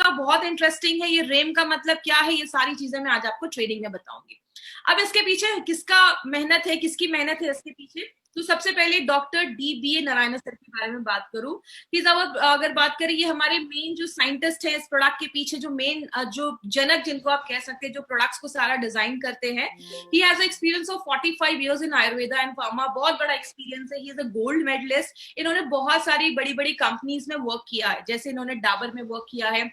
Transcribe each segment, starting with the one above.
इसका बहुत इंटरेस्टिंग है। ये रेम का मतलब क्या है, ये सारी चीजें मैं आज आपको ट्रेडिंग में बताऊंगी। अब इसके पीछे किसका मेहनत है, किसकी मेहनत है इसके पीछे, तो सबसे पहले डॉक्टर DBA नारायण सर के बारे में बात करूं कि जब अगर बात करें, ये हमारे मेन जो साइंटिस्ट है इस प्रोडक्ट के पीछे, जो मेन जो जनक जिनको आप कह सकते हैं, जो प्रोडक्ट्स को सारा डिजाइन करते हैं, he has experience of 45 years in Ayurveda and pharma. बहुत बड़ा एक्सपीरियंस है। He is a gold medalist. इन्होंने बहुत सारी बड़ी बड़ी कंपनीज में वर्क किया है, जैसे इन्होंने डाबर में वर्क किया है,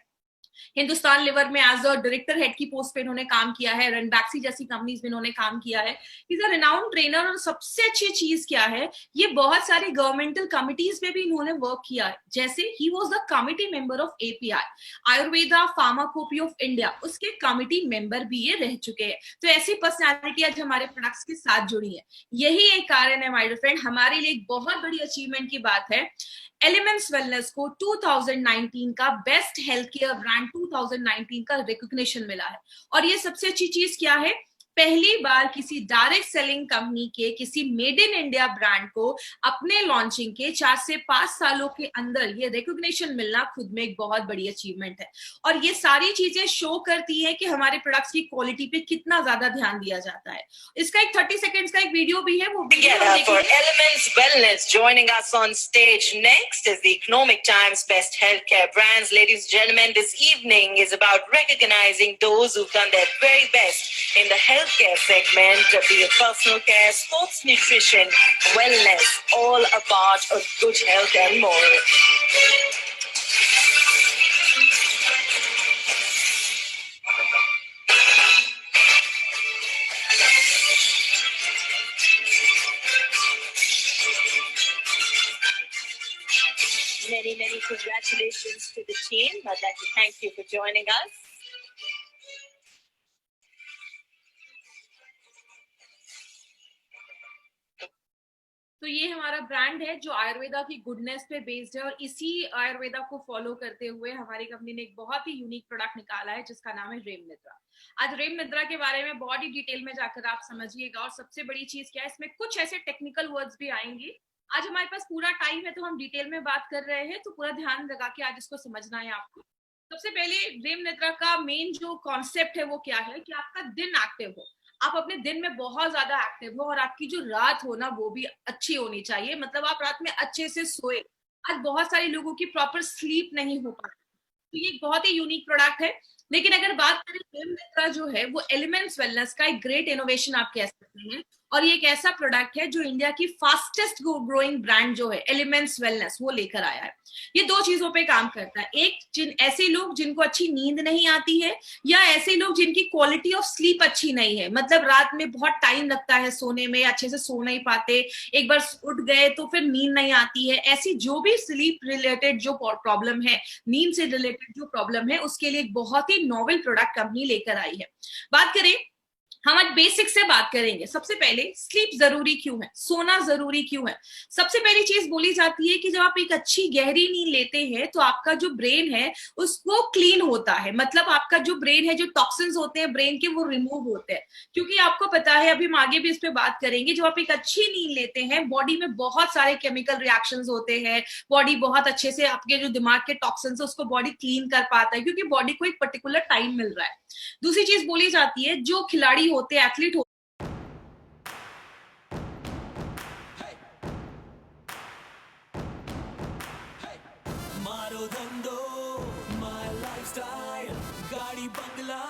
हिंदुस्तान लिवर में एज अ डायरेक्टर हेड की पोस्ट पे इन्होंने काम किया है, रनबैक्सी जैसी कंपनीज में इन्होंने काम किया है। Is a renowned trainer. और सबसे अच्छी चीज क्या है, ये बहुत सारी गवर्नमेंटल कमिटीज में भी इन्होंने वर्क किया है, जैसे ही was the committee member of API, Ayurveda pharmacopoeia of India, उसके कमिटी मेंबर भी ये रह चुके हैं। तो ऐसी पर्सनैलिटी आज हमारे प्रोडक्ट्स के साथ जुड़ी है। यही एक कारण है माय फ्रेंड, हमारे लिए एक बहुत बड़ी अचीवमेंट की बात है। एलिमेंट्स वेलनेस को 2019 का बेस्ट हेल्थ केयर ब्रांड 2019 का रिकॉग्निशन मिला है। और ये सबसे अच्छी चीज क्या है, पहली बार किसी डायरेक्ट सेलिंग कंपनी के किसी मेड इन इंडिया ब्रांड को अपने लॉन्चिंग के 4 से 5 सालों के अंदर ये रिकॉग्निशन मिलना खुद में एक बहुत बड़ी अचीवमेंट है। और ये सारी चीजें शो करती है कि हमारे प्रोडक्ट्स की क्वालिटी पे कितना ज्यादा ध्यान दिया जाता है। इसका एक 30 सेकेंड्स का एक वीडियो भी है, वो for Elements Wellness. Joining us on stage next is the Economic Times Best Healthcare Brands. Ladies and gentlemen, this evening is about recognizing those who've done their very best in the healthcare segment, be it personal care, sports nutrition, wellness, all about a good health and more. Many congratulations to the team. I'd like to thank you for joining us. तो ये हमारा brand है जो आयुर्वेदा की goodness पे based है, और इसी आयुर्वेदा को फॉलो करते हुए हमारी कंपनी ने एक बहुत ही यूनिक प्रोडक्ट निकाला है जिसका नाम है रेम निद्रा। आज रेम निद्रा के बारे में बहुत ही डिटेल में जाकर आप समझिएगा। और सबसे बड़ी चीज क्या है, इसमें कुछ ऐसे टेक्निकल वर्ड्स भी आएंगे। आज हमारे पास पूरा टाइम है तो हम डिटेल में बात कर रहे हैं, तो पूरा ध्यान लगा के आज इसको समझना है आपको। सबसे पहले रेम निद्रा का मेन जो कॉन्सेप्ट है वो क्या है कि आपका दिन एक्टिव हो, आप अपने दिन में बहुत ज्यादा एक्टिव हो, और आपकी जो रात हो ना वो भी अच्छी होनी चाहिए, मतलब आप रात में अच्छे से सोए। आज बहुत सारे लोगों की प्रॉपर स्लीप नहीं हो पाती, तो ये एक बहुत ही यूनिक प्रोडक्ट है। लेकिन अगर बात करें, रेम निद्रा जो है वो एलिमेंट्स वेलनेस का एक ग्रेट इनोवेशन आप कह सकते हैं। और ये एक ऐसा प्रोडक्ट है जो इंडिया की फास्टेस्ट ग्रोइंग ब्रांड जो है एलिमेंट्स वेलनेस वो लेकर आया है। ये दो चीजों पे काम करता है, एक ऐसे लोग जिनको अच्छी नींद नहीं आती है, या ऐसे लोग जिनकी क्वालिटी ऑफ स्लीप अच्छी नहीं है, मतलब रात में बहुत टाइम लगता है सोने में, अच्छे से सो नहीं पाते, एक बार उठ गए तो फिर नींद नहीं आती है, ऐसी जो भी स्लीप रिलेटेड जो प्रॉब्लम है, नींद से रिलेटेड जो प्रॉब्लम है, उसके लिए एक बहुत ही नोवेल प्रोडक्ट कंपनी लेकर आई है। बात करें, हम आज बेसिक से बात करेंगे। सबसे पहले स्लीप जरूरी क्यों है, सोना जरूरी क्यों है। सबसे पहली चीज बोली जाती है कि जब आप एक अच्छी गहरी नींद लेते हैं तो आपका जो ब्रेन है उसको क्लीन होता है, मतलब आपका जो ब्रेन है, जो टॉक्सिन्स होते हैं ब्रेन के, वो रिमूव होते हैं। क्योंकि आपको पता है, अभी हम आगे भी इस पे बात करेंगे, जब आप एक अच्छी नींद लेते हैं बॉडी में बहुत सारे केमिकल रिएक्शंस होते हैं, बॉडी बहुत अच्छे से आपके जो दिमाग के टॉक्सिन्स है उसको बॉडी क्लीन कर पाता है, क्योंकि बॉडी को एक पर्टिकुलर टाइम मिल रहा है। दूसरी चीज बोली जाती है, जो खिलाड़ी होते हैं, एथलीट होते मारो धंधो माय लाइफस्टाइल, गाड़ी बंगला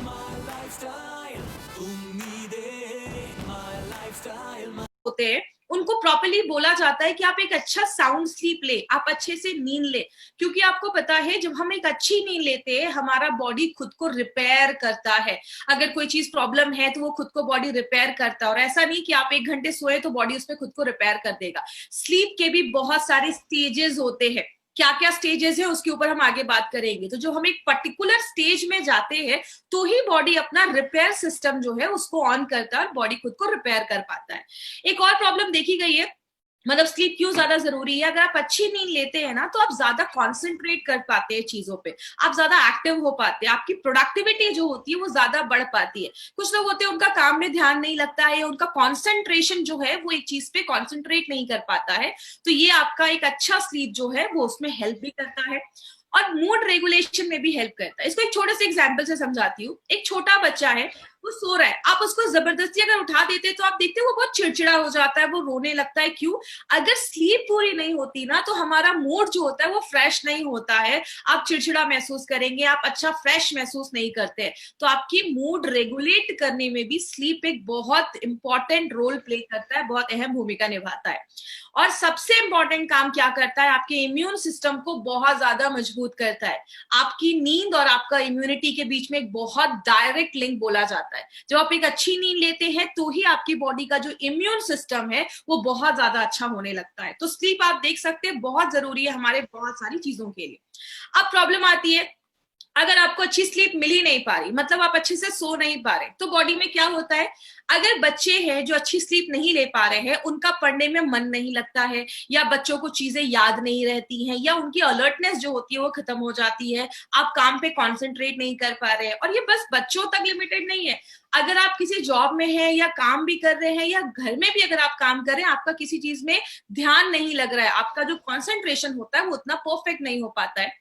माय लाइफस्टाइल, उम्मीदें माय लाइफस्टाइल होते हैं, उनको प्रॉपर्ली बोला जाता है कि आप एक अच्छा साउंड स्लीप ले, आप अच्छे से नींद ले। क्योंकि आपको पता है, जब हम एक अच्छी नींद लेते हैं हमारा बॉडी खुद को रिपेयर करता है। अगर कोई चीज प्रॉब्लम है तो वो खुद को बॉडी रिपेयर करता है, और ऐसा नहीं कि आप 1 घंटे सोए तो बॉडी उस पर खुद को रिपेयर कर देगा। स्लीप के भी बहुत सारे स्टेजेस होते हैं, क्या क्या स्टेजेस है उसके ऊपर हम आगे बात करेंगे। तो जो हम एक पर्टिकुलर स्टेज में जाते हैं तो ही बॉडी अपना रिपेयर सिस्टम जो है उसको ऑन करता है और बॉडी खुद को रिपेयर कर पाता है। एक और प्रॉब्लम देखी गई है, मतलब स्लीप क्यों ज्यादा जरूरी है। अगर आप अच्छी नींद लेते हैं ना तो आप ज्यादा कॉन्सेंट्रेट कर पाते हैं चीजों पे, आप ज्यादा एक्टिव हो पाते हैं, आपकी प्रोडक्टिविटी जो होती है वो ज्यादा बढ़ पाती है। कुछ लोग होते हैं उनका काम में ध्यान नहीं लगता है, उनका कॉन्सेंट्रेशन जो है वो एक चीज पे कॉन्सेंट्रेट नहीं कर पाता है, तो ये आपका एक अच्छा स्लीप जो है वो उसमें हेल्प भी करता है। और मूड रेगुलेशन में भी हेल्प करता है। इसको एक छोटे से एग्जांपल से समझाती हूँ। एक छोटा बच्चा है, वो सो रहा है, आप उसको जबरदस्ती अगर उठा देते तो आप देखते हो वो बहुत चिड़चिड़ा हो जाता है, वो रोने लगता है। क्यों? अगर स्लीप पूरी नहीं होती ना तो हमारा मूड जो होता है वो फ्रेश नहीं होता है, आप चिड़चिड़ा महसूस करेंगे, आप अच्छा फ्रेश महसूस नहीं करते। तो आपकी मूड रेगुलेट करने में भी स्लीप एक बहुत इंपॉर्टेंट रोल प्ले करता है, बहुत अहम भूमिका निभाता है। और सबसे इंपॉर्टेंट काम क्या करता है, आपके इम्यून सिस्टम को बहुत ज्यादा मजबूत करता है। आपकी नींद और आपका इम्यूनिटी के बीच में एक बहुत डायरेक्ट लिंक बोला जाता है। जब आप एक अच्छी नींद लेते हैं तो ही आपकी बॉडी का जो इम्यून सिस्टम है वो बहुत ज्यादा अच्छा होने लगता है। तो स्लीप आप देख सकते हैं बहुत जरूरी है हमारे बहुत सारी चीजों के लिए। अब प्रॉब्लम आती है, अगर आपको अच्छी स्लीप मिल ही नहीं पा रही, मतलब आप अच्छे से सो नहीं पा रहे, तो बॉडी में क्या होता है? अगर बच्चे हैं जो अच्छी स्लीप नहीं ले पा रहे हैं, उनका पढ़ने में मन नहीं लगता है, या बच्चों को चीजें याद नहीं रहती हैं, या उनकी अलर्टनेस जो होती है वो खत्म हो जाती है, आप काम पे कॉन्सेंट्रेट नहीं कर पा रहे हैं। और ये बस बच्चों तक लिमिटेड नहीं है, अगर आप किसी जॉब में हैं या काम भी कर रहे हैं या घर में भी अगर आप काम कर रहे हैं, आपका किसी चीज में ध्यान नहीं लग रहा है, आपका जो कॉन्सेंट्रेशन होता है वो उतना परफेक्ट नहीं हो पाता है।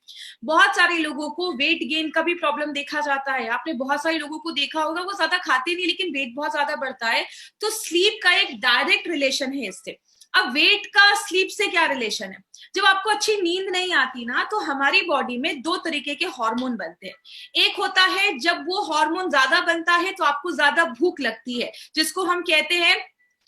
बहुत सारे लोगों को वेट गेन का भी प्रॉब्लम देखा जाता है। आपने बहुत सारे लोगों को देखा होगा, वो ज्यादा खाते नहीं लेकिन वेट बहुत ज्यादा बढ़ता है। तो स्लीप का एक डायरेक्ट रिलेशन है इससे। अब वेट का स्लीप से क्या रिलेशन है? जब आपको अच्छी नींद नहीं आती ना तो हमारी बॉडी में दो तरीके के हार्मोन बनते हैं। एक होता है जब वो हार्मोन ज्यादा बनता है तो आपको ज्यादा भूख लगती है, जिसको हम कहते हैं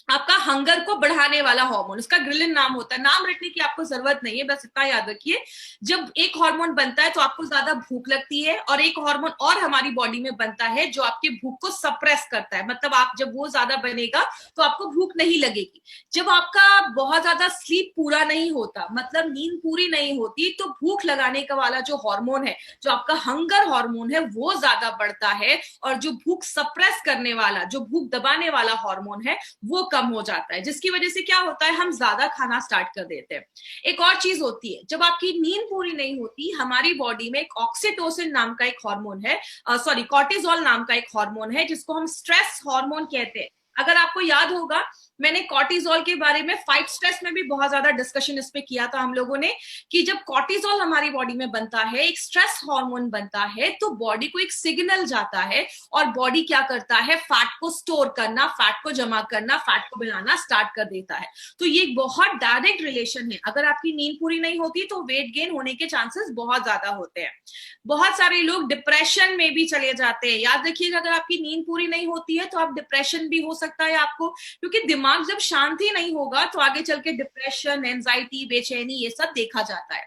आपका हंगर को बढ़ाने वाला हार्मोन। उसका ग्रिलिन नाम होता है, नाम रटने की आपको जरूरत नहीं है, बस इतना याद रखिए। जब एक हार्मोन बनता है तो आपको ज्यादा भूख लगती है, और एक हार्मोन और हमारी बॉडी में बनता है जो आपकी भूख को सप्रेस करता है, मतलब आप जब वो ज्यादा बनेगा तो आपको भूख नहीं लगेगी। जब आपका बहुत ज्यादा स्लीप पूरा नहीं होता, मतलब नींद पूरी नहीं होती, तो भूख लगाने का वाला जो हार्मोन है, जो आपका हंगर हार्मोन है, वो ज्यादा बढ़ता है, और जो भूख सप्रेस करने वाला, जो भूख दबाने वाला हार्मोन है वो कम हो जाता है, जिसकी वजह से क्या होता है, हम ज्यादा खाना स्टार्ट कर देते हैं। एक और चीज होती है, जब आपकी नींद पूरी नहीं होती, हमारी बॉडी में एक ऑक्सीटोसिन नाम का एक हार्मोन है, सॉरी कॉर्टिसोल नाम का एक हार्मोन है, जिसको हम स्ट्रेस हार्मोन कहते हैं। अगर आपको याद होगा, मैंने कॉर्टिसोल के बारे में फाइट स्ट्रेस में भी बहुत ज्यादा डिस्कशन इस पे किया था हम लोगों ने, कि जब कॉर्टिसोल हमारी बॉडी में बनता है, एक स्ट्रेस हार्मोन बनता है, तो बॉडी को एक सिग्नल जाता है, और बॉडी क्या करता है, फैट को स्टोर करना, फैट को जमा करना, फैट को बनाना स्टार्ट कर देता है। तो ये बहुत डायरेक्ट रिलेशन है। अगर आपकी नींद पूरी नहीं होती तो वेट गेन होने के चांसेस बहुत ज्यादा होते हैं। बहुत सारे लोग डिप्रेशन में भी चले जाते हैं। याद रखिएगा, अगर आपकी नींद पूरी नहीं होती है तो आप डिप्रेशन भी हो सकता है आपको, क्योंकि दिमाग जब शांति नहीं होगा तो आगे चल के डिप्रेशन, एंजाइटी, बेचैनी, ये सब देखा जाता है।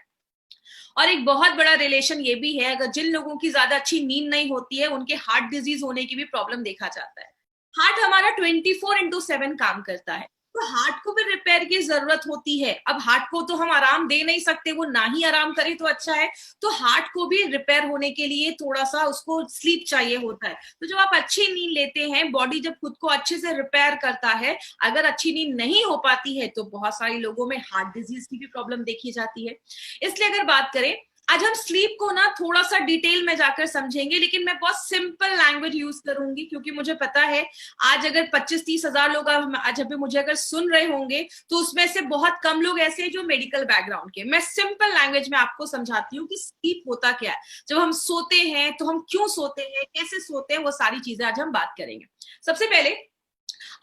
और एक बहुत बड़ा रिलेशन ये भी है, अगर जिन लोगों की ज्यादा अच्छी नींद नहीं होती है उनके हार्ट डिजीज होने की भी प्रॉब्लम देखा जाता है। हार्ट हमारा 24/7 काम करता है, तो हार्ट को भी रिपेयर की जरूरत होती है। अब हार्ट को तो हम आराम दे नहीं सकते, वो ना ही आराम करे तो अच्छा है, तो हार्ट को भी रिपेयर होने के लिए थोड़ा सा उसको स्लीप चाहिए होता है। तो जब आप अच्छी नींद लेते हैं, बॉडी जब खुद को अच्छे से रिपेयर करता है, अगर अच्छी नींद नहीं हो पाती है तो बहुत सारे लोगों में हार्ट डिजीज की भी प्रॉब्लम देखी जाती है। इसलिए अगर बात करें, आज हम स्लीप को ना थोड़ा सा डिटेल में जाकर समझेंगे, लेकिन मैं बहुत सिंपल लैंग्वेज यूज करूंगी, क्योंकि मुझे पता है आज अगर 25-30 हजार लोग आज अभी मुझे अगर सुन रहे होंगे तो उसमें से बहुत कम लोग ऐसे हैं जो मेडिकल बैकग्राउंड के। मैं सिंपल लैंग्वेज में आपको समझाती हूँ कि स्लीप होता क्या है, जब हम सोते हैं तो हम क्यों सोते हैं, कैसे सोते हैं, वो सारी चीजें आज हम बात करेंगे। सबसे पहले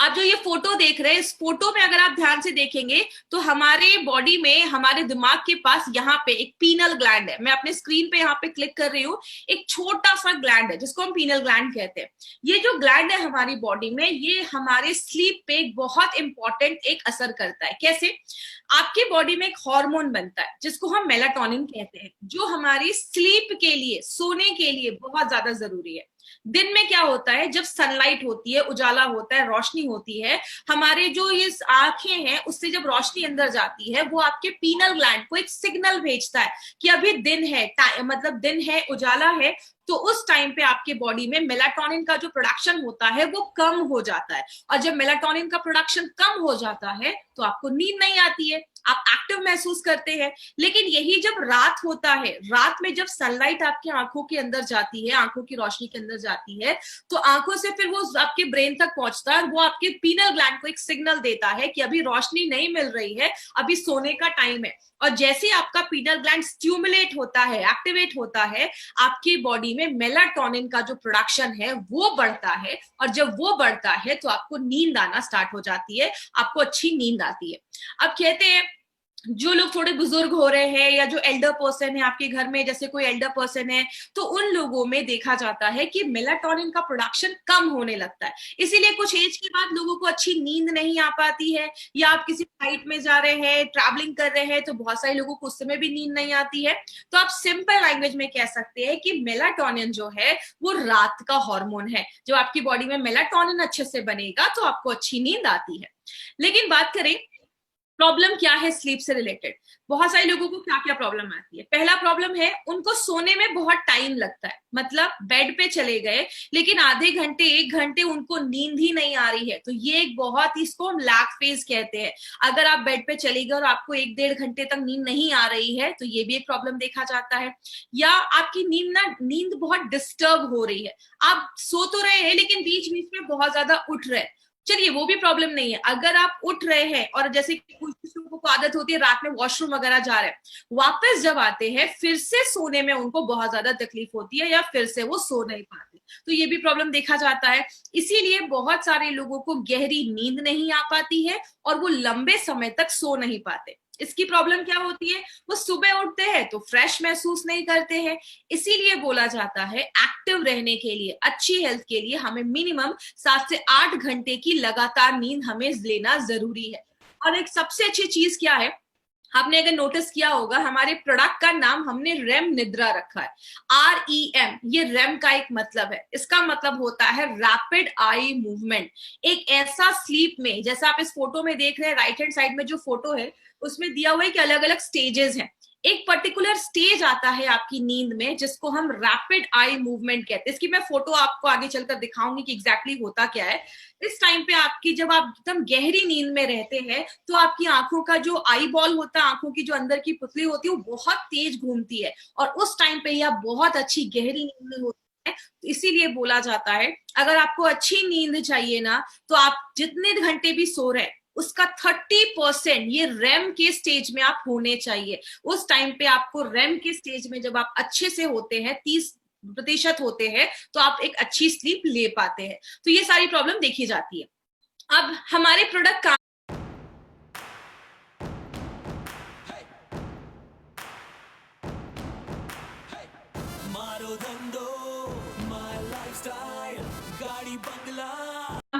आप जो ये फोटो देख रहे हैं, इस फोटो में अगर आप ध्यान से देखेंगे तो हमारे बॉडी में, हमारे दिमाग के पास यहाँ पे एक पीनल ग्लैंड है। मैं अपने स्क्रीन पे यहाँ पे क्लिक कर रही हूँ, एक छोटा सा ग्लैंड है जिसको हम पीनल ग्लैंड कहते हैं। ये जो ग्लैंड है हमारी बॉडी में, ये हमारे स्लीप पे बहुत इंपॉर्टेंट एक असर करता है। कैसे? आपकी बॉडी में एक हार्मोन बनता है जिसको हम मेलाटोनिन कहते हैं, जो हमारी स्लीप के लिए, सोने के लिए बहुत ज्यादा जरूरी है। दिन में क्या होता है, जब सनलाइट होती है, उजाला होता है, रोशनी होती है, हमारे जो ये आंखें हैं उससे जब रोशनी अंदर जाती है, वो आपके पीनल ग्लैंड को एक सिग्नल भेजता है कि अभी दिन है, मतलब दिन है, उजाला है, तो उस टाइम पे आपके बॉडी में मेलाटोनिन का जो प्रोडक्शन होता है वो कम हो जाता है, और जब मेलाटोनिन का प्रोडक्शन कम हो जाता है तो आपको नींद नहीं आती है, आप एक्टिव महसूस करते हैं। लेकिन यही जब रात होता है, रात में जब सनलाइट आपकी आंखों के अंदर जाती है, आंखों की रोशनी के अंदर जाती है, तो आंखों से फिर वो आपके ब्रेन तक पहुंचता है, और वो आपके पीनल ग्लैंड को एक सिग्नल देता है कि अभी रोशनी नहीं मिल रही है, अभी सोने का टाइम है। और जैसे आपका पीनल ग्लैंड स्टिमुलेट होता है, एक्टिवेट होता है, आपकी बॉडी में मेलाटोनिन का जो प्रोडक्शन है वो बढ़ता है, और जब वो बढ़ता है तो आपको नींद आना स्टार्ट हो जाती है, आपको अच्छी नींद आती है। अब कहते हैं जो लोग थोड़े बुजुर्ग हो रहे हैं या जो एल्डर पर्सन है आपके घर में, जैसे कोई एल्डर पर्सन है, तो उन लोगों में देखा जाता है कि मेलाटोनिन का प्रोडक्शन कम होने लगता है। इसीलिए कुछ एज के बाद लोगों को अच्छी नींद नहीं आ पाती है, या आप किसी फ्लाइट में जा रहे हैं, ट्रैवलिंग कर रहे हैं, तो बहुत सारे लोगों को उस समय भी नींद नहीं आती है। तो आप सिंपल लैंग्वेज में कह सकते हैं कि मेलाटोनिन जो है वो रात का हार्मोन है। जब आपकी बॉडी में मेलाटोनिन अच्छे से बनेगा तो आपको अच्छी नींद आती है। लेकिन बात करें प्रॉब्लम क्या है स्लीप से रिलेटेड, बहुत सारे लोगों को क्या क्या प्रॉब्लम आती है। पहला प्रॉब्लम है उनको सोने में बहुत टाइम लगता है, मतलब बेड पे चले गए लेकिन आधे घंटे 1 घंटे उनको नींद ही नहीं आ रही है, तो ये एक बहुत, इसको हम लैग फेज कहते हैं। अगर आप बेड पे चले गए और आपको 1-1.5 घंटे तक नींद नहीं आ रही है तो ये भी एक प्रॉब्लम देखा जाता है। या आपकी नींद बहुत डिस्टर्ब हो रही है, आप सो तो रहे हैं लेकिन बीच बीच में बहुत ज्यादा उठ रहे हैं, चलिए वो भी प्रॉब्लम नहीं है। अगर आप उठ रहे हैं और जैसे कुछ लोगों को आदत होती है रात में वॉशरूम वगैरह जा रहे हैं, वापस जब आते हैं फिर से सोने में उनको बहुत ज्यादा तकलीफ होती है, या फिर से वो सो नहीं पाते, तो ये भी प्रॉब्लम देखा जाता है। इसीलिए बहुत सारे लोगों को गहरी नींद नहीं आ पाती है और वो लंबे समय तक सो नहीं पाते। इसकी प्रॉब्लम क्या होती है, वो सुबह उठते हैं तो फ्रेश महसूस नहीं करते हैं। इसीलिए बोला जाता है एक्टिव रहने के लिए, अच्छी हेल्थ के लिए हमें मिनिमम 7 से 8 घंटे की लगातार नींद हमें लेना जरूरी है। और एक सबसे अच्छी चीज क्या है, आपने अगर नोटिस किया होगा हमारे प्रोडक्ट का नाम हमने रेम निद्रा रखा है, REM। ये रेम का एक मतलब है, इसका मतलब होता है रैपिड आई मूवमेंट। एक ऐसा स्लीप में, जैसा आप इस फोटो में देख रहे हैं, राइट हैंड साइड में जो फोटो है उसमें दिया हुआ है कि अलग अलग स्टेजेस हैं। एक पर्टिकुलर स्टेज आता है आपकी नींद में जिसको हम रैपिड आई मूवमेंट कहते हैं। इसकी मैं फोटो आपको आगे चलकर दिखाऊंगी कि एग्जैक्टली होता क्या है। इस टाइम पे आपकी, जब आप एकदम गहरी नींद में रहते हैं तो आपकी आंखों का जो आई बॉल होता है, आंखों की जो अंदर की पुतली होती है, वो बहुत तेज घूमती है, और उस टाइम पे ही आप बहुत अच्छी गहरी नींद में होते हैं। इसीलिए बोला जाता है अगर आपको अच्छी नींद चाहिए ना, तो आप जितने घंटे भी सो रहे हैं उसका 30% ये रेम के स्टेज में आप होने चाहिए। उस टाइम पे आपको रेम के स्टेज में जब आप अच्छे से होते हैं, 30% होते हैं, तो आप एक अच्छी स्लीप ले पाते हैं। तो ये सारी प्रॉब्लम देखी जाती है। अब हमारे प्रोडक्ट का मारो धंधो माय लाइफस्टाइल गाड़ी बंगला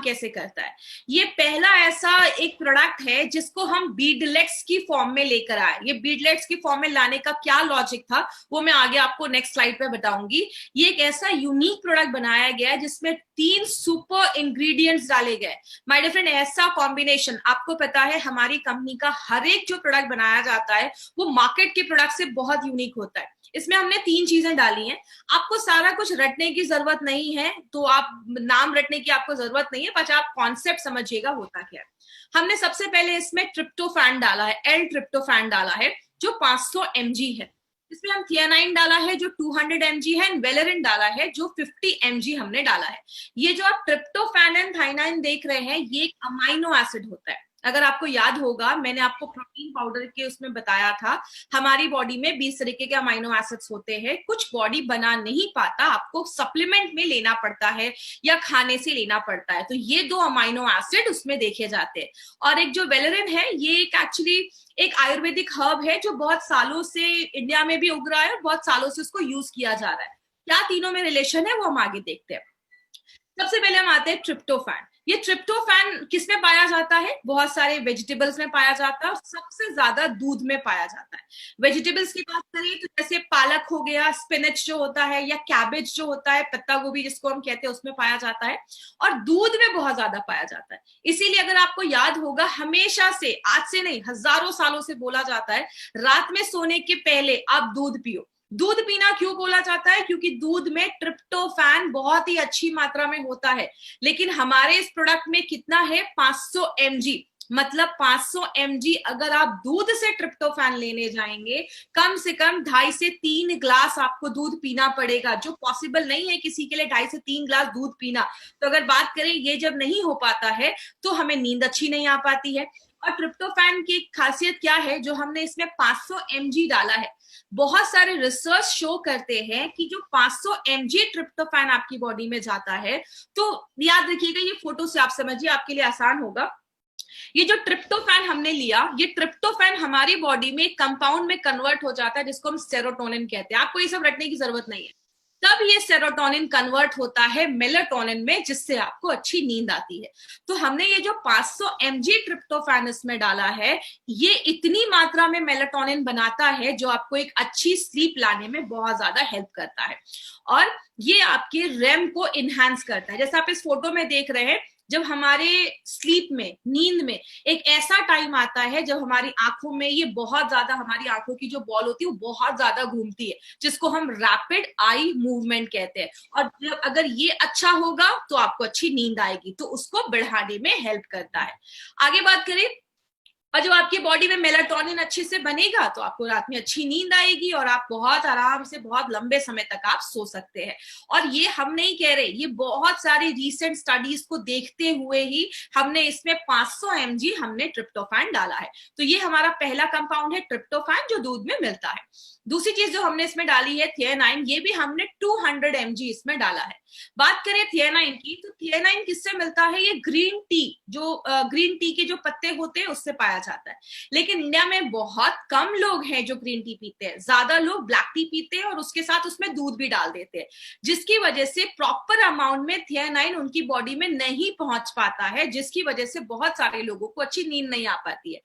कैसे करता है, ये पहला ऐसा एक प्रोडक्ट है जिसको हम बीडलेट्स की फॉर्म में लेकर आए। ये बीडलेट्स की फॉर्म में लाने का क्या लॉजिक था वो मैं आगे आपको नेक्स्ट स्लाइड पे बताऊंगी। ये एक ऐसा यूनिक प्रोडक्ट बनाया गया है जिसमें 3 सुपर इंग्रेडिएंट्स डाले गए। माय डियर फ्रेंड, ऐसा कॉम्बिनेशन, आपको पता है हमारी कंपनी का हर एक जो प्रोडक्ट बनाया जाता है वो मार्केट के प्रोडक्ट से बहुत यूनिक होता है। इसमें हमने 3 चीजें डाली हैं। आपको सारा कुछ रटने की जरूरत नहीं है, तो आप नाम रटने की आपको जरूरत नहीं है, बस आप कॉन्सेप्ट समझिएगा होता क्या है। हमने सबसे पहले इसमें ट्रिप्टोफैन डाला है, एल ट्रिप्टोफैन डाला है जो 500 mg है। इसमें हम थियानाइन डाला है जो 200 mg है, एंड वेलेरिन डाला है जो 50 mg हमने डाला है। ये जो आप ट्रिप्टोफैन एंड थाइनाइन देख रहे हैं ये एक अमाइनो एसिड होता है। अगर आपको याद होगा मैंने आपको प्रोटीन पाउडर के उसमें बताया था, हमारी बॉडी में 20 तरीके के अमाइनो एसिड्स होते हैं, कुछ बॉडी बना नहीं पाता, आपको सप्लीमेंट में लेना पड़ता है या खाने से लेना पड़ता है, तो ये 2 अमाइनो एसिड उसमें देखे जाते हैं। और एक जो वेलेरिन है ये एक एक्चुअली एक आयुर्वेदिक हर्ब है जो बहुत सालों से इंडिया में भी उग रहा है और बहुत सालों से उसको यूज किया जा रहा है। क्या तीनों में रिलेशन है वो हम आगे देखते हैं। सबसे पहले हम आते हैं ट्रिप्टोफैन। ये ट्रिप्टोफैन किसमें पाया जाता है, बहुत सारे वेजिटेबल्स में पाया जाता है और सबसे ज्यादा दूध में पाया जाता है। वेजिटेबल्स की बात करें तो जैसे पालक हो गया, स्पिनच जो होता है, या कैबेज जो होता है, पत्ता गोभी जिसको हम कहते हैं, उसमें पाया जाता है, और दूध में बहुत ज्यादा पाया जाता है। इसीलिए अगर आपको याद होगा हमेशा से, आज से नहीं हजारों सालों से बोला जाता है रात में सोने के पहले आप दूध पियो। दूध पीना क्यों बोला जाता है? क्योंकि दूध में ट्रिप्टोफैन बहुत ही अच्छी मात्रा में होता है, लेकिन हमारे इस प्रोडक्ट में कितना है? 500 mg, मतलब 500 mg अगर आप दूध से ट्रिप्टोफैन लेने जाएंगे, कम से कम 2.5 से 3 ग्लास आपको दूध पीना पड़ेगा, जो पॉसिबल नहीं है किसी के लिए 2.5 से 3 ग्लास दूध पीना। तो अगर बात करें, ये जब नहीं हो पाता है तो हमें नींद अच्छी नहीं आ पाती है। और ट्रिप्टोफैन की खासियत क्या है? जो हमने इसमें 500 mg डाला है, बहुत सारे रिसर्च शो करते हैं कि जो 500 mg ट्रिप्टोफैन आपकी बॉडी में जाता है, तो याद रखिएगा, ये फोटो से आप समझिए, आपके लिए आसान होगा। ये जो ट्रिप्टोफैन हमने लिया, ये ट्रिप्टोफैन हमारी बॉडी में कंपाउंड में कन्वर्ट हो जाता है, जिसको हम सेरोटोनिन कहते हैं। आपको ये सब रटने की जरूरत नहीं है। तब ये सेरोटोनिन कन्वर्ट होता है मेलाटोनिन में, जिससे आपको अच्छी नींद आती है। तो हमने ये जो 500 mg ट्रिप्टोफैन इसमें डाला है, ये इतनी मात्रा में मेलाटोनिन बनाता है जो आपको एक अच्छी स्लीप लाने में बहुत ज्यादा हेल्प करता है, और ये आपके रेम को इनहांस करता है। जैसे आप इस फोटो में देख रहे हैं, जब हमारे स्लीप में, नींद में एक ऐसा टाइम आता है जब हमारी आंखों में ये बहुत ज्यादा, हमारी आंखों की जो बॉल होती है वो बहुत ज्यादा घूमती है, जिसको हम रैपिड आई मूवमेंट कहते हैं। और जब अगर ये अच्छा होगा तो आपको अच्छी नींद आएगी, तो उसको बढ़ाने में हेल्प करता है। आगे बात करें, और जब आपकी बॉडी में मेलाटोनिन अच्छे से बनेगा तो आपको रात में अच्छी नींद आएगी और आप बहुत आराम से बहुत लंबे समय तक आप सो सकते हैं। और ये हम नहीं कह रहे, ये बहुत सारी रीसेंट स्टडीज को देखते हुए ही हमने इसमें 500 mg हमने ट्रिप्टोफैन डाला है। तो ये हमारा पहला कंपाउंड है ट्रिप्टोफैन, जो दूध में मिलता है। दूसरी चीज जो हमने इसमें डाली है थियानाइन, ये भी हमने 200 mg इसमें डाला है। बात करें थियानाइन की, तो थियानाइन किससे मिलता है? ये ग्रीन टी, जो ग्रीन टी के जो पत्ते होते हैं उससे पाया जाता है। लेकिन इंडिया में बहुत कम लोग हैं जो ग्रीन टी पीते हैं, ज्यादा लोग ब्लैक टी पीते हैं और उसके साथ उसमें दूध भी डाल देते हैं, जिसकी वजह से प्रॉपर अमाउंट में थियानाइन उनकी बॉडी में नहीं पहुंच पाता है, जिसकी वजह से बहुत सारे लोगों को अच्छी नींद नहीं आ पाती है।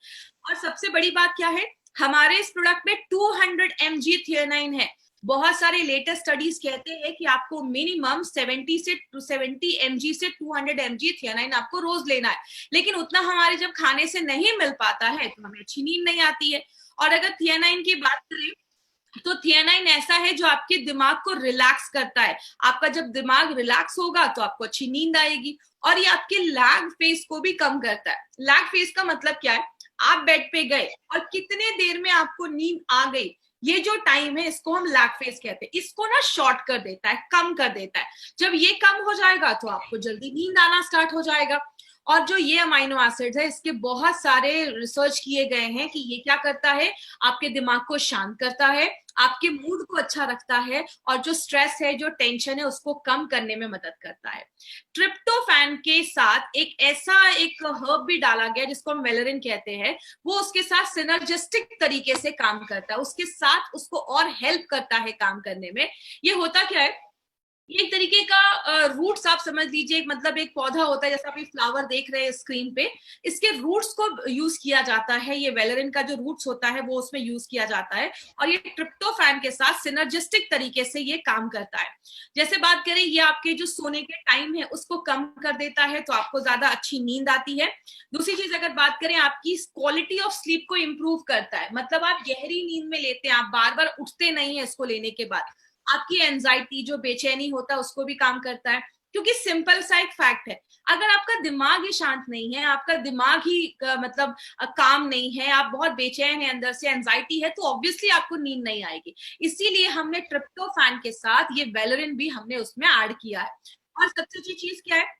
और सबसे बड़ी बात क्या है, हमारे इस प्रोडक्ट में 200 mg थियानाइन है। बहुत सारे लेटेस्ट स्टडीज कहते हैं कि आपको मिनिमम 70 mg से 200 mg थियानाइन आपको रोज लेना है, लेकिन उतना हमारे जब खाने से नहीं मिल पाता है तो हमें अच्छी नींद नहीं आती है। और अगर थियानाइन की बात करें, तो थियानाइन ऐसा है जो आपके दिमाग को रिलैक्स करता है। आपका जब दिमाग रिलैक्स होगा तो आपको अच्छी नींद आएगी। और ये आपके लैग फेज को भी कम करता है। लैग फेज का मतलब क्या है? आप बेड पे गए और कितने देर में आपको नींद आ गई, ये जो टाइम है इसको हम लैग फेज कहते हैं। इसको ना शॉर्ट कर देता है, कम कर देता है। जब ये कम हो जाएगा तो आपको जल्दी नींद आना स्टार्ट हो जाएगा। और जो ये अमाइनो एसिड्स है, इसके बहुत सारे रिसर्च किए गए हैं कि ये क्या करता है, आपके दिमाग को शांत करता है, आपके मूड को अच्छा रखता है, और जो स्ट्रेस है, जो टेंशन है, उसको कम करने में मदद करता है। ट्रिप्टोफैन के साथ एक ऐसा एक हर्ब भी डाला गया जिसको हम वेलेरिन कहते हैं, वो उसके साथ सिनर्जिस्टिक तरीके से काम करता है, उसके साथ उसको और हेल्प करता है काम करने में। ये होता क्या है, ये एक तरीके का रूट्स आप समझ लीजिए, मतलब एक पौधा होता है, जैसा आप ये फ्लावर देख रहे हैं स्क्रीन पे, इसके रूट्स को यूज किया जाता है। ये वेलेरिन का जो रूट्स होता है वो उसमें यूज किया जाता है, और ये ट्रिप्टोफैन के साथ सिनर्जिस्टिक तरीके से ये काम करता है। जैसे बात करें, ये आपके जो सोने के टाइम है उसको कम कर देता है, तो आपको ज्यादा अच्छी नींद आती है। दूसरी चीज अगर बात करें, आपकी क्वालिटी ऑफ स्लीप को इंप्रूव करता है, मतलब आप गहरी नींद में लेते हैं, आप बार बार उठते नहीं है इसको लेने के बाद। आपकी एंजाइटी, जो बेचैनी होता है, उसको भी काम करता है। क्योंकि सिंपल सा एक फैक्ट है, अगर आपका दिमाग ही शांत नहीं है, आपका दिमाग ही मतलब काम नहीं है, आप बहुत बेचैन है, अंदर से एंजाइटी है, तो ऑब्वियसली आपको नींद नहीं आएगी। इसीलिए हमने ट्रिप्टोफैन के साथ ये वेलेरिन भी हमने उसमें ऐड किया है। और सबसे अच्छी चीज क्या है,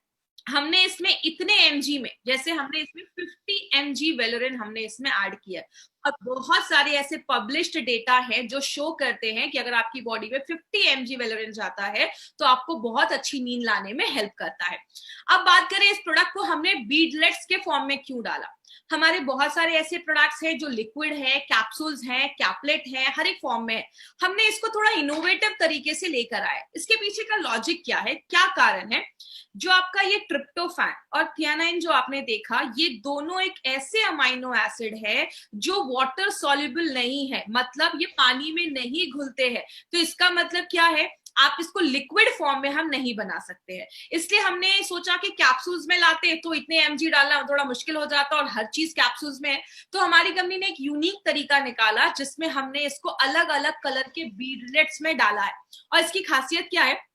हमने इसमें इतने mg में, जैसे हमने इसमें 50 mg वेलोरिन हमने इसमें ऐड किया। और बहुत सारे ऐसे पब्लिश्ड डेटा हैं जो शो करते हैं कि अगर आपकी बॉडी में 50 mg वेलोरिन जाता है तो आपको बहुत अच्छी नींद लाने में हेल्प करता है। अब बात करें, इस प्रोडक्ट को हमने बीडलेट्स के फॉर्म में क्यों डाला। हमारे बहुत सारे ऐसे प्रोडक्ट्स हैं जो लिक्विड है, कैप्सूल्स हैं, कैपलेट है, हर एक फॉर्म में है। हमने इसको थोड़ा इनोवेटिव तरीके से लेकर आए। इसके पीछे का लॉजिक क्या है, क्या कारण है? जो आपका ये ट्रिप्टोफैन और थियानाइन जो आपने देखा, ये दोनों एक ऐसे अमाइनो एसिड है जो वाटर सॉल्युबल नहीं है, मतलब ये पानी में नहीं घुलते हैं। तो इसका मतलब क्या है, आप इसको लिक्विड फॉर्म में हम नहीं बना सकते हैं। इसलिए हमने सोचा कि कैप्सूल्स में लाते तो इतने एमजी डालना थोड़ा मुश्किल हो जाता और हर चीज कैप्सूल्स में है। तो हमारी कंपनी ने एक यूनिक तरीका निकाला जिसमें हमने इसको अलग अलग कलर के बीडलेट्स में डाला है। और इसकी खासियत क्या है,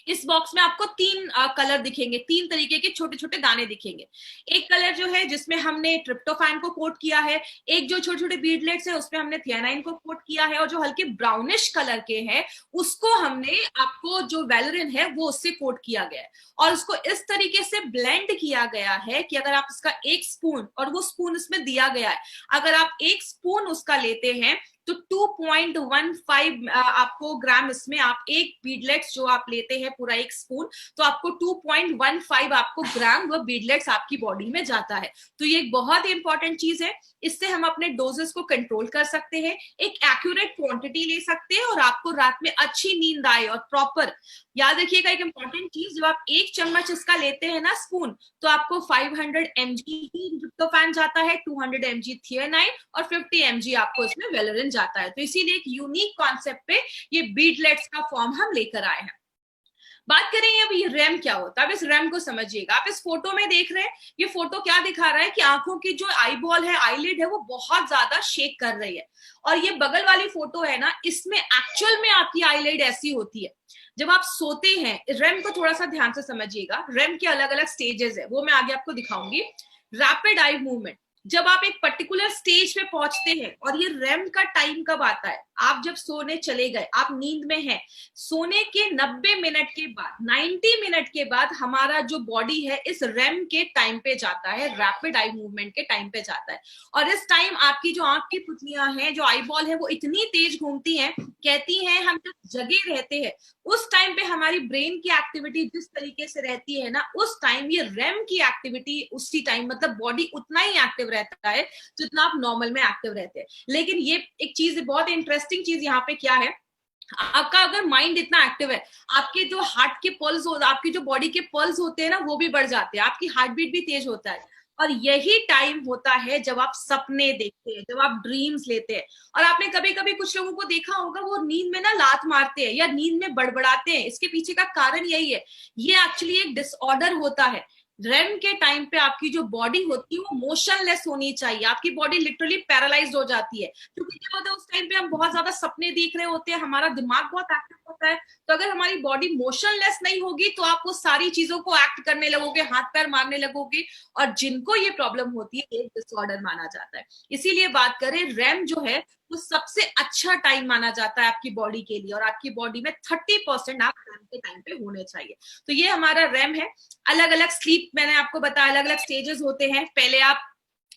इस बॉक्स में आपको तीन कलर दिखेंगे, तीन तरीके के छोटे छोटे दाने दिखेंगे। एक कलर जो है जिसमें हमने ट्रिप्टोफैन को कोट किया है, एक जो छोटे छोटे बीडलेट्स है उसमें हमने थियानाइन को कोट किया है, और जो हल्के ब्राउनिश कलर के हैं उसको हमने आपको जो वैलेरिन है वो उससे कोट किया गया है। और उसको इस तरीके से ब्लेंड किया गया है कि अगर आप इसका एक स्पून, और वो स्पून इसमें दिया गया है, अगर आप एक स्पून उसका लेते हैं तो 2.15 आपको ग्राम, इसमें आप एक बीडलेट्स जो आप लेते हैं पूरा एक स्पून, तो आपको 2.15 आपको ग्राम वो बीडलेट्स आपकी बॉडी में जाता है। तो ये एक बहुत ही इंपॉर्टेंट चीज है। इससे हम अपने डोजेस को कंट्रोल कर सकते हैं, एक एक्यूरेट क्वांटिटी ले सकते हैं, और आपको रात में अच्छी नींद आए। और प्रॉपर याद रखिएगा एक इंपॉर्टेंट चीज, जब आप एक चम्मच इसका लेते हैं ना स्पून, तो आपको 500 mg ट्रिप्टोफैन जाता है, 200 mg थियानाइन और 50 mg आपको इसमें वैलेरिन जाता है। तो इसीलिए एक यूनिक कॉन्सेप्ट पे ये बीडलेट्स का फॉर्म हम लेकर आए हैं। बात करें अब ये रैम क्या होता है। अब इस रैम को समझिएगा। आप इस फोटो में देख रहे हैं, ये फोटो क्या दिखा रहा है कि आंखों की जो आई बॉल है, आईलिड है, वो बहुत ज्यादा शेक कर रही है। और ये बगल वाली फोटो है ना, इसमें एक्चुअल में आपकी आईलिड ऐसी होती है जब आप सोते हैं। रैम को थोड़ा सा ध्यान से समझिएगा। रैम के अलग अलग स्टेजेस है, वो मैं आगे आपको दिखाऊंगी। रैपिड आई मूवमेंट, जब आप एक पर्टिकुलर स्टेज पे पहुंचते हैं, और ये रैम का टाइम कब आता है, आप जब सोने चले गए, आप नींद में हैं, सोने के 90 मिनट के बाद, 90 मिनट के बाद हमारा जो बॉडी है इस रैम के टाइम पे जाता है, रैपिड आई मूवमेंट के टाइम पे जाता है। और इस टाइम आपकी जो आंख की पुतलियां हैं, जो आई बॉल है, वो इतनी तेज घूमती हैं, कहती हैं हम जब जगे रहते हैं उस टाइम पे हमारी ब्रेन की एक्टिविटी जिस तरीके से रहती है ना, उस टाइम ये रैम की एक्टिविटी उसी टाइम, मतलब बॉडी उतना ही एक्टिव रहता है जितना आप नॉर्मल में एक्टिव रहते हैं। लेकिन ये एक चीज, बहुत इंटरेस्टिंग चीज यहाँ पे क्या है, आपका अगर माइंड इतना एक्टिव है, आपके जो हार्ट के पल्स, आपकी जो बॉडी के पल्स होते हैं ना, वो भी बढ़ जाते हैं, आपकी हार्ट बीट भी तेज होता है। और यही टाइम होता है जब आप सपने देखते हैं, जब आप ड्रीम्स लेते हैं। और आपने कभी कभी कुछ लोगों को देखा होगा, वो नींद में ना लात मारते हैं या नींद में बड़बड़ाते हैं। इसके पीछे का कारण यही है, ये एक्चुअली एक डिसऑर्डर होता है। रेम के टाइम पे आपकी जो बॉडी होती है वो मोशनलेस होनी चाहिए, आपकी बॉडी लिटरली पैरालाइज्ड हो जाती है। क्योंकि क्या होता है, उस टाइम पे हम बहुत ज्यादा सपने देख रहे होते हैं, हमारा दिमाग बहुत एक्टिव होता है। तो अगर हमारी बॉडी मोशनलेस नहीं होगी तो आप वो सारी चीजों को एक्ट करने लगोगे, हाथ पैर मारने लगोगे, और जिनको ये प्रॉब्लम होती है एक डिसऑर्डर माना जाता है। इसीलिए बात करें, रैम जो है वो सबसे अच्छा टाइम माना जाता है आपकी बॉडी के लिए, और आपकी बॉडी में 30% आप रैम के टाइम पे होने चाहिए। तो ये हमारा रैम है। अलग अलग स्लीप, मैंने आपको बताया अलग अलग स्टेजेस होते हैं। पहले आप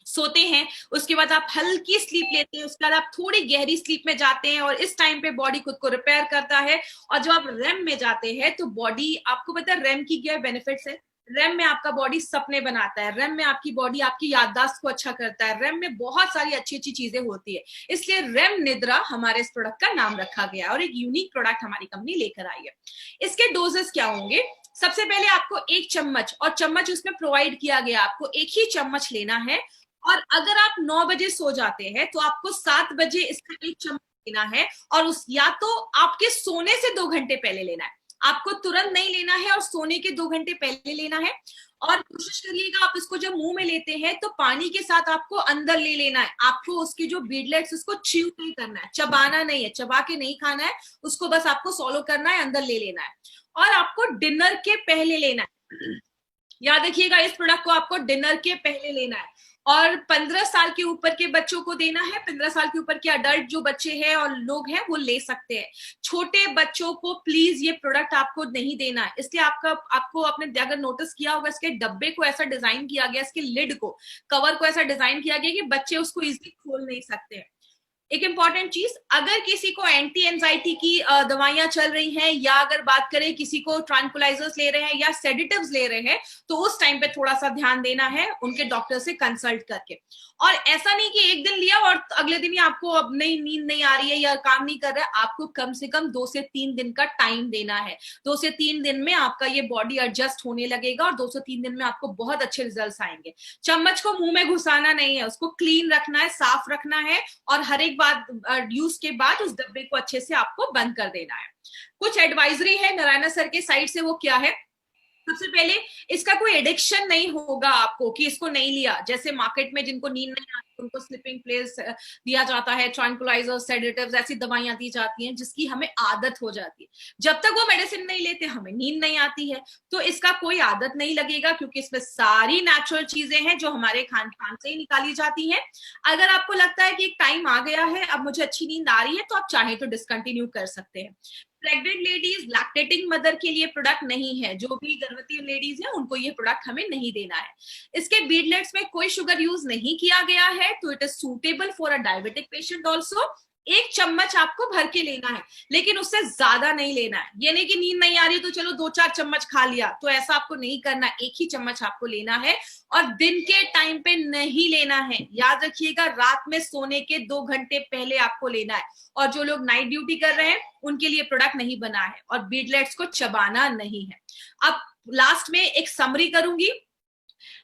सोते हैं, उसके बाद आप हल्की स्लीप लेते हैं, उसके बाद आप थोड़ी गहरी स्लीप में जाते हैं, और इस टाइम पे बॉडी खुद को रिपेयर करता है। और जब आप रैम में जाते हैं तो बॉडी, आपको पता है रैम की क्या बेनिफिट्स है। रैम में आपका बॉडी सपने बनाता है, रैम में आपकी बॉडी आपकी याददाश्त को अच्छा करता है, रैम में बहुत सारी अच्छी अच्छी चीजें होती है। इसलिए रैम निद्रा हमारे इस प्रोडक्ट का नाम रखा गया, और एक यूनिक प्रोडक्ट हमारी कंपनी लेकर आई है। इसके डोजेस क्या होंगे, सबसे पहले आपको एक चम्मच, और चम्मच उसमें प्रोवाइड किया गया, आपको एक ही चम्मच लेना है। और अगर आप 9 बजे सो जाते हैं तो आपको 7 बजे इसका एक चम्मच लेना है, और उस या तो आपके सोने से 2 घंटे पहले लेना है, आपको तुरंत नहीं लेना है, और सोने के 2 घंटे पहले लेना है। और कोशिश करिएगा आप इसको जब मुंह में लेते हैं तो पानी के साथ आपको अंदर ले लेना है। आपको उसकी जो बीडलेट्स, उसको च्यू नहीं करना है, चबाना नहीं है, चबा के नहीं खाना है, उसको बस आपको सॉलो करना है, अंदर ले लेना है। और आपको डिनर के पहले लेना है। याद रखिएगा, इस प्रोडक्ट को आपको डिनर के पहले लेना है। और 15 साल के ऊपर के बच्चों को देना है, 15 साल के ऊपर के अडल्ट जो बच्चे हैं और लोग हैं वो ले सकते हैं। छोटे बच्चों को प्लीज ये प्रोडक्ट आपको नहीं देना है। इसलिए आपको आपने अगर नोटिस किया होगा, इसके डब्बे को ऐसा डिजाइन किया गया, इसके लिड को, कवर को ऐसा डिजाइन किया गया कि बच्चे उसको इजीली खोल नहीं सकते हैं। एक इंपॉर्टेंट चीज, अगर किसी को एंटी एंजाइटी की दवाइयां चल रही हैं, या अगर बात करें किसी को ट्रांकुलाइजर्स ले रहे हैं या सेडेटिव्स ले रहे हैं, तो उस टाइम पे थोड़ा सा ध्यान देना है उनके डॉक्टर से कंसल्ट करके। और ऐसा नहीं कि एक दिन लिया और अगले दिन ही आपको अब नहीं, नींद नहीं आ रही है या काम नहीं कर रहा है, आपको कम से कम 2 से 3 दिन का टाइम देना है। 2 से 3 दिन में आपका ये बॉडी एडजस्ट होने लगेगा, और 2 से 3 दिन में आपको बहुत अच्छे रिजल्ट आएंगे। चम्मच को मुंह में घुसाना नहीं है, उसको क्लीन रखना है, साफ रखना है, और हर एक बाद यूज के बाद उस डब्बे को अच्छे से आपको बंद कर देना है। कुछ एडवाइजरी है नारायणा सर के साइड से, वो क्या है? सबसे पहले, इसका कोई एडिक्शन नहीं होगा आपको कि इसको नहीं लिया। जैसे मार्केट में जिनको नींद नहीं आती उनको स्लीपिंग प्लेस दिया जाता है, ट्रैंक्विलाइजर्स, सेडेटिव्स, ऐसी दवाइयां दी जाती हैं जिसकी हमें आदत हो जाती है। जब तक वो मेडिसिन नहीं लेते हमें नींद नहीं आती है। तो इसका कोई आदत नहीं लगेगा, क्योंकि इसमें सारी नेचुरल चीजें हैं जो हमारे खान पान से ही निकाली जाती हैं। अगर आपको लगता है कि एक टाइम आ गया है, अब मुझे अच्छी नींद आ रही है, तो आप चाहे तो डिसकंटिन्यू कर सकते हैं। प्रेग्नेंट लेडीज, लैक्टेटिंग मदर के लिए प्रोडक्ट नहीं है। जो भी गर्भवती लेडीज हैं उनको ये प्रोडक्ट हमें नहीं देना है। इसके बीडलेट्स में कोई शुगर यूज नहीं किया गया है, तो it is suitable for a diabetic patient also. 1 चम्मच आपको भर के लेना है, लेकिन उससे ज्यादा नहीं लेना है। ये नहीं कि नींद नहीं आ रही तो चलो 2-4 चम्मच खा लिया, तो ऐसा आपको नहीं करना। 1 ही चम्मच आपको लेना है, और दिन के टाइम पे नहीं लेना है। याद रखिएगा, रात में सोने के 2 घंटे पहले आपको लेना है। और जो लोग नाइट ड्यूटी कर रहे हैं उनके लिए प्रोडक्ट नहीं बना है, और बीडलेट्स को चबाना नहीं है। अब लास्ट में एक समरी करूंगी।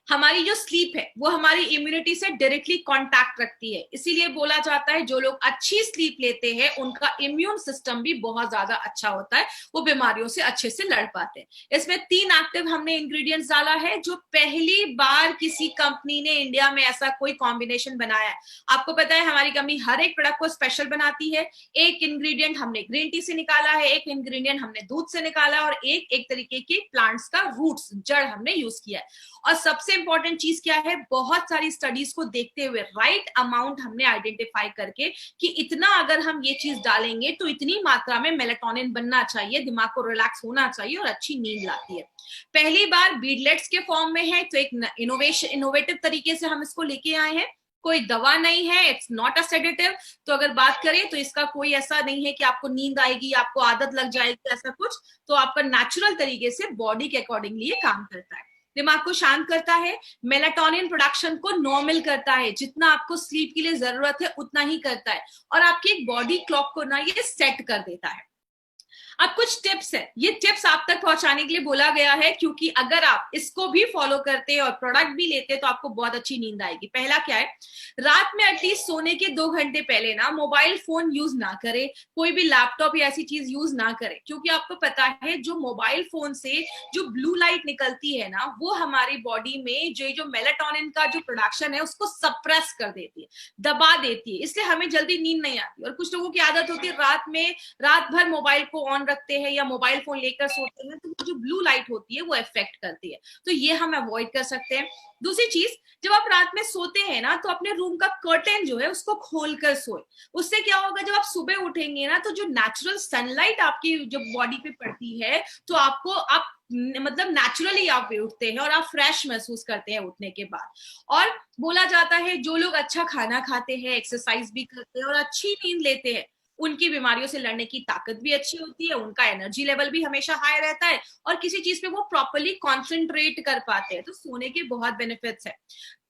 हमारी जो स्लीप है वो हमारी इम्यूनिटी से डायरेक्टली कांटेक्ट रखती है, इसीलिए बोला जाता है जो लोग अच्छी स्लीप लेते हैं उनका इम्यून सिस्टम भी बहुत ज्यादा अच्छा होता है, वो बीमारियों से अच्छे से लड़ पाते हैं। इसमें 3 एक्टिव हमने इंग्रेडिएंट्स डाला है, जो पहली बार किसी कंपनी ने इंडिया में ऐसा कोई कॉम्बिनेशन बनाया है। आपको पता है हमारी कंपनी हर एक प्रोडक्ट को स्पेशल बनाती है। एक इंग्रेडिएंट हमने ग्रीन टी से निकाला है, एक इंग्रेडिएंट हमने दूध से निकाला, और एक तरीके के प्लांट्स का रूट्स, जड़ हमने यूज किया है। और सबसे इंपॉर्टेंट चीज क्या है, बहुत सारी स्टडीज को देखते हुए राइट अमाउंट हमने आइडेंटिफाई करके कि इतना अगर हम ये चीज डालेंगे तो इतनी मात्रा में मेलेटोनिन बनना चाहिए, दिमाग को रिलैक्स होना चाहिए और अच्छी नींद लाती है। पहली बार बीडलेट्स के फॉर्म में है, तो एक इनोवेटिव तरीके से हम इसको लेके आए हैं। कोई दवा नहीं है, इट्स नॉट अ सेडेटिव। तो अगर बात करें तो इसका कोई ऐसा नहीं है कि आपको नींद आएगी, आपको आदत लग जाएगी, ऐसा कुछ। तो आपका नेचुरल तरीके से बॉडी के अकॉर्डिंगली ये काम करता है। दिमाग को शांत करता है, मेलाटोनिन प्रोडक्शन को नॉर्मल करता है, जितना आपको स्लीप के लिए जरूरत है उतना ही करता है, और आपकी एक बॉडी क्लॉक को ना ये सेट कर देता है। अब कुछ टिप्स है, ये टिप्स आप तक पहुंचाने के लिए बोला गया है, क्योंकि अगर आप इसको भी फॉलो करते हैं और प्रोडक्ट भी लेते हैं तो आपको बहुत अच्छी नींद आएगी। पहला क्या है, रात में एटलीस्ट सोने के 2 घंटे पहले ना मोबाइल फोन यूज ना करें, कोई भी लैपटॉप या ऐसी चीज यूज ना करें, क्योंकि आपको पता है जो मोबाइल फोन से जो ब्लू लाइट निकलती है ना, वो हमारी बॉडी में जो मेलाटोनिन का जो प्रोडक्शन है उसको सप्रेस कर देती है, दबा देती है, इसलिए हमें जल्दी नींद नहीं आती। और कुछ लोगों की आदत होती है रात भर मोबाइल को ऑन रखते हैं या मोबाइल फोन लेकर सोते हैं, तो जो ब्लू लाइट होती है वो इफेक्ट करती है, तो ये हम अवॉइड कर सकते हैं। दूसरी चीज, जब आप रात में सोते हैं ना तो अपने रूम का कर्टेन जो है उसको खोलकर सोए। उससे क्या होगा, जब आप सुबह उठेंगे ना तो जो नेचुरल सनलाइट आपकी जो बॉडी पे पड़ती है, तो आप मतलब नेचुरली आप उठते हैं और आप फ्रेश महसूस करते हैं उठने के बाद। और बोला जाता है जो लोग अच्छा खाना खाते हैं, एक्सरसाइज भी करते हैं और अच्छी नींद लेते हैं, उनकी बीमारियों से लड़ने की ताकत भी अच्छी होती है, उनका एनर्जी लेवल भी हमेशा हाई रहता है, और किसी चीज पे वो प्रॉपर्ली कॉन्सेंट्रेट कर पाते हैं। तो सोने के बहुत बेनिफिट्स है।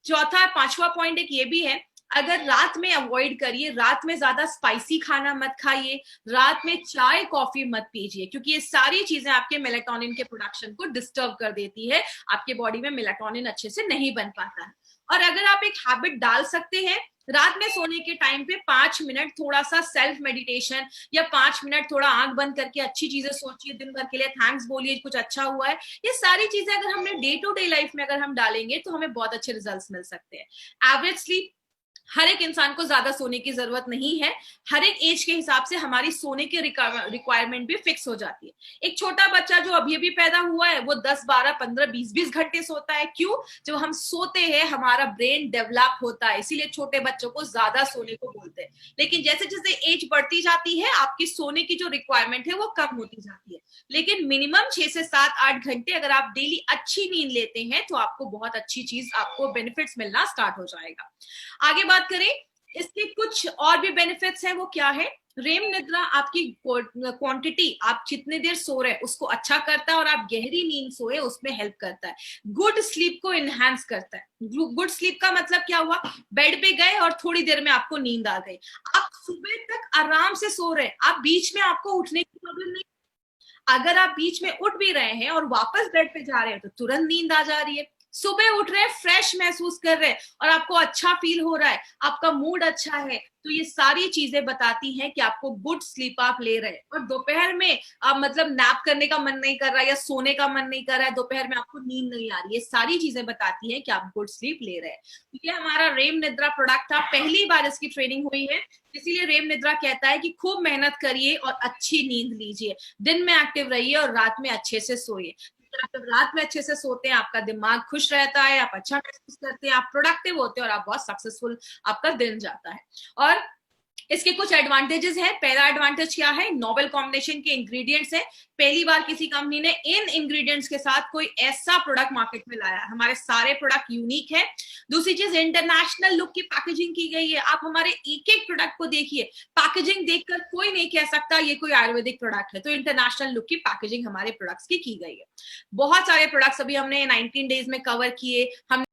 चौथा 5वां पॉइंट एक ये भी है, अगर रात में अवॉइड करिए, रात में ज्यादा स्पाइसी खाना मत खाइए, रात में चाय कॉफी मत पीजिए, क्योंकि ये सारी चीजें आपके मेलाटोनिन के प्रोडक्शन को डिस्टर्ब कर देती है, आपके बॉडी में मेलाटोनिन अच्छे से नहीं बन पाता है। और अगर आप एक हैबिट डाल सकते हैं, रात में सोने के टाइम पे 5 मिनट थोड़ा सा सेल्फ मेडिटेशन, या 5 मिनट थोड़ा आंख बंद करके अच्छी चीजें सोचिए, दिन भर के लिए थैंक्स बोलिए, कुछ अच्छा हुआ है, ये सारी चीजें अगर हमने डे टू डे लाइफ में अगर हम डालेंगे तो हमें बहुत अच्छे रिजल्ट्स मिल सकते हैं। एवरेज स्लीप, हर एक इंसान को ज्यादा सोने की जरूरत नहीं है, हर एक एज के हिसाब से हमारी सोने की रिक्वायरमेंट भी फिक्स हो जाती है। एक छोटा बच्चा जो अभी अभी पैदा हुआ है वो 10, 12, 15, 20 घंटे सोता है। क्यों? जब हम सोते हैं हमारा ब्रेन डेवलप होता है, इसीलिए छोटे बच्चों को ज्यादा सोने को बोलते हैं। लेकिन जैसे जैसे एज बढ़ती जाती है आपकी सोने की जो रिक्वायरमेंट है वो कम होती जाती है, लेकिन मिनिमम 6 से 7, 8 घंटे अगर आप डेली अच्छी नींद लेते हैं तो आपको बहुत अच्छी चीज, आपको बेनिफिट्स मिलना स्टार्ट हो जाएगा। आगे बात करें, इसके कुछ और भी बेनिफिट्स हैं, वो क्या है? रेम निद्रा आपकी क्वांटिटी, आप जितने देर सो रहे हैं उसको अच्छा करता है, और आप गहरी नींद सोए उसमें हेल्प करता है। गुड स्लीप को इनहेंस करता है। गुड स्लीप का मतलब क्या हुआ? बेड पे गए और थोड़ी देर में आपको नींद आ गई, आप सुबह तक आराम से सो रहे हैं, आप बीच में आपको उठने की प्रॉब्लम नहीं। अगर आप बीच में उठ भी रहे हैं और वापस बेड पे जा रहे हैं तो तुरंत नींद आ जा रही है। सुबह उठ रहे हैं, फ्रेश महसूस कर रहे हैं और आपको अच्छा फील हो रहा है, आपका मूड अच्छा है, तो ये सारी चीजें बताती हैं कि आपको गुड स्लीप आप ले रहे हैं। और दोपहर में आप मतलब नैप करने का मन नहीं कर रहा है या सोने का मन नहीं कर रहा है, दोपहर में आपको नींद नहीं आ रही, ये सारी चीजें बताती हैं कि आप गुड स्लीप ले रहे हैं। तो ये हमारा रेम निद्रा प्रोडक्ट था, पहली बार इसकी ट्रेनिंग हुई है, इसीलिए रेम निद्रा कहता है कि खूब मेहनत करिए और अच्छी नींद लीजिए, दिन में एक्टिव रहिए और रात में अच्छे से सोइए। आप जब रात में अच्छे से सोते हैं, आपका दिमाग खुश रहता है, आप अच्छा महसूस करते हैं, आप प्रोडक्टिव होते हैं और आप बहुत सक्सेसफुल आपका दिन जाता है। और इसके कुछ एडवांटेजेस हैं। पहला एडवांटेज क्या है, नोवेल कॉम्बिनेशन के इंग्रेडिएंट्स है, पहली बार किसी कंपनी ने इन इंग्रेडिएंट्स के साथ कोई ऐसा प्रोडक्ट मार्केट में लाया, हमारे सारे प्रोडक्ट यूनिक है। दूसरी चीज, इंटरनेशनल लुक की पैकेजिंग की गई है, आप हमारे एक एक प्रोडक्ट को देखिए, पैकेजिंग देखकर कोई नहीं कह सकता ये कोई आयुर्वेदिक प्रोडक्ट है, तो इंटरनेशनल लुक की पैकेजिंग हमारे प्रोडक्ट्स की गई है। बहुत सारे प्रोडक्ट्स अभी हमने 19 डेज में कवर किए, हम